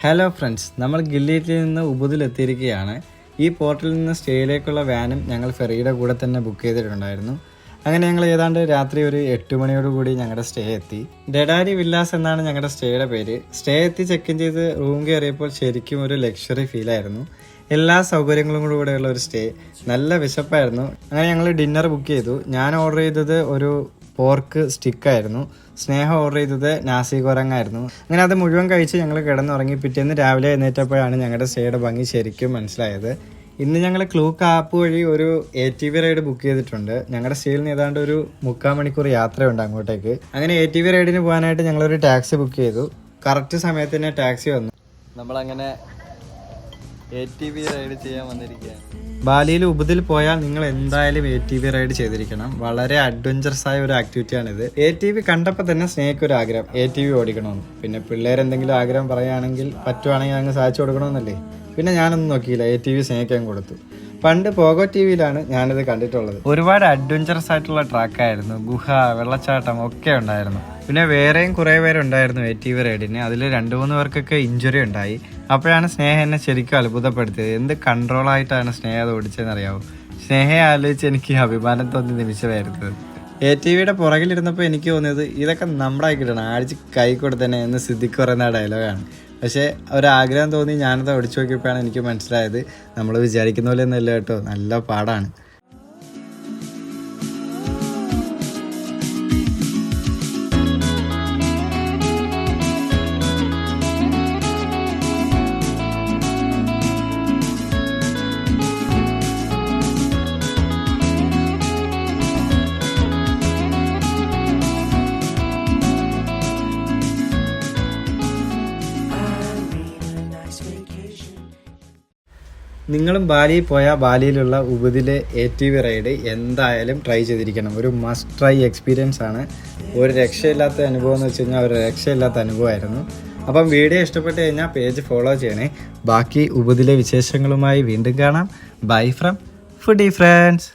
Hello friends, നമ്മൾ ഗില്ലിയിൽ നിന്ന് ഉബുദിലെത്തിയിരിക്കുകയാണ്. ഈ പോർട്ടിൽ നിന്ന് സ്റ്റേയിലേക്കുള്ള വാനും ഞങ്ങൾ ഫെറിയുടെ കൂടെ തന്നെ ബുക്ക് ചെയ്തിട്ടുണ്ടായിരുന്നു. അങ്ങനെ ഞങ്ങൾ ഏതാണ്ട് രാത്രി ഒരു 8 മണിയോടുകൂടി ഞങ്ങളുടെ സ്റ്റേ എത്തി. ഡെഡാരി വില്ലാസ് എന്നാണ് ഞങ്ങളുടെ സ്റ്റേയുടെ പേര്. സ്റ്റേ എത്തി ചെക്ക് ഇൻ ചെയ്ത് റൂം കയറിയപ്പോൾ ശരിക്കും ഒരു ലക്ഷറി ഫീലായിരുന്നു. എല്ലാ സൗകര്യങ്ങളും കൂടെയുള്ള ഒരു സ്റ്റേ. നല്ല വിശപ്പായിരുന്നു. അങ്ങനെ ഞങ്ങൾ ഡിന്നർ ബുക്ക് ചെയ്തു. ഞാൻ ഓർഡർ ചെയ്തത് ഒരു പോർക്ക് സ്റ്റിക്കായിരുന്നു. സ്നേഹ ഓർഡർ ചെയ്തത് നാസി ഗോരങ്ങായിരുന്നു. അങ്ങനെ അത് മുഴുവൻ കഴിച്ച് ഞങ്ങൾ കിടന്നുറങ്ങി. പിറ്റേന്ന് രാവിലെ എഴുന്നേറ്റപ്പോഴാണ് ഞങ്ങളുടെ സ്റ്റേയുടെ ഭംഗി ശരിക്കും മനസ്സിലായത്. ഇന്ന് ഞങ്ങൾ ക്ലൂക്ക് ആപ്പ് വഴി ഒരു ATV റൈഡ് ബുക്ക് ചെയ്തിട്ടുണ്ട്. ഞങ്ങളുടെ സ്റ്റേയിൽ നിന്ന് ഏതാണ്ട് ഒരു 3/4 മണിക്കൂർ യാത്രയുണ്ട് അങ്ങോട്ടേക്ക്. അങ്ങനെ ATV റൈഡിന് പോകാനായിട്ട് ഞങ്ങളൊരു ടാക്സി ബുക്ക് ചെയ്തു. കറക്റ്റ് സമയത്ത് തന്നെ ടാക്സി വന്നു. നമ്മളങ്ങനെ ATV റൈഡ് ചെയ്യാൻ വന്നിരിക്കുകയാണ്. ബാലിയിൽ ഉബുദിൽ പോയാൽ നിങ്ങൾ എന്തായാലും ATV റൈഡ് ചെയ്തിരിക്കണം. വളരെ അഡ്വഞ്ചറസ് ആയ ഒരു ആക്ടിവിറ്റിയാണിത്. ATV കണ്ടപ്പോൾ തന്നെ സ്നേഹിക്ക് ഒരു ആഗ്രഹം ATV ഓടിക്കണമെന്ന്. പിന്നെ പിള്ളേരെന്തെങ്കിലും ആഗ്രഹം പറയുകയാണെങ്കിൽ പറ്റുവാണെങ്കിൽ അങ്ങ് സാധിച്ചു കൊടുക്കണമെന്നല്ലേ. പിന്നെ ഞാനൊന്നും നോക്കിയില്ല, ATV സ്നേഹിക്കാൻ കൊടുത്തു. പണ്ട് പോഗോ TVയിലാണ് ഞാനിത് കണ്ടിട്ടുള്ളത്. ഒരുപാട് അഡ്വഞ്ചറസ് ആയിട്ടുള്ള ട്രാക്കായിരുന്നു. ഗുഹ, വെള്ളച്ചാട്ടം ഒക്കെ ഉണ്ടായിരുന്നു. പിന്നെ വേറെയും കുറേ പേരുണ്ടായിരുന്നു ATV റൈഡിന്. അതിൽ 2-3 പേർക്കൊക്കെ ഇഞ്ചുറി ഉണ്ടായി. അപ്പോഴാണ് സ്നേഹ എന്നെ ശരിക്കും അത്ഭുതപ്പെടുത്തിയത്. എന്ത് കൺട്രോളായിട്ടാണ് സ്നേഹ അത് ഓടിച്ചതെന്നറിയാവോ. സ്നേഹയെ ആലോചിച്ച് എനിക്ക് അഭിമാനം തോന്നിയ നിമിഷമായിരുന്നു. ATVയുടെ പുറകിലിരുന്നപ്പോൾ എനിക്ക് തോന്നിയത് ഇതൊക്കെ നമ്മുടെ കിട്ടണം, ആടിച്ച് കൈ കൊടുത്തന്നെ എന്ന് സിദ്ദിഖ് പറയുന്ന ഡയലോഗാണ്. പക്ഷേ ഒരാഗ്രഹം തോന്നി ഞാനത് ഓടിച്ചു നോക്കിയപ്പോഴാണ് എനിക്ക് മനസ്സിലായത് നമ്മൾ വിചാരിക്കുന്ന പോലെ ഒന്നുമല്ല കേട്ടോ, നല്ല പാടാണ്. നിങ്ങളും ബാലിയിൽ പോയാൽ ബാലിയിലുള്ള ഉബുദിലെ ATV റൈഡ് എന്തായാലും ട്രൈ ചെയ്തിരിക്കണം. ഒരു മസ്റ്റ് ട്രൈ എക്സ്പീരിയൻസ് ആണ്. ഒരു രക്ഷയില്ലാത്ത അനുഭവം എന്ന് വെച്ച് കഴിഞ്ഞാൽ ഒരു രക്ഷയില്ലാത്ത അനുഭവമായിരുന്നു. അപ്പം വീഡിയോ ഇഷ്ടപ്പെട്ട് കഴിഞ്ഞാൽ പേജ് ഫോളോ ചെയ്യണേ. ബാക്കി ഉബുദിലെ വിശേഷങ്ങളുമായി വീണ്ടും കാണാം. Bye from foodie friends.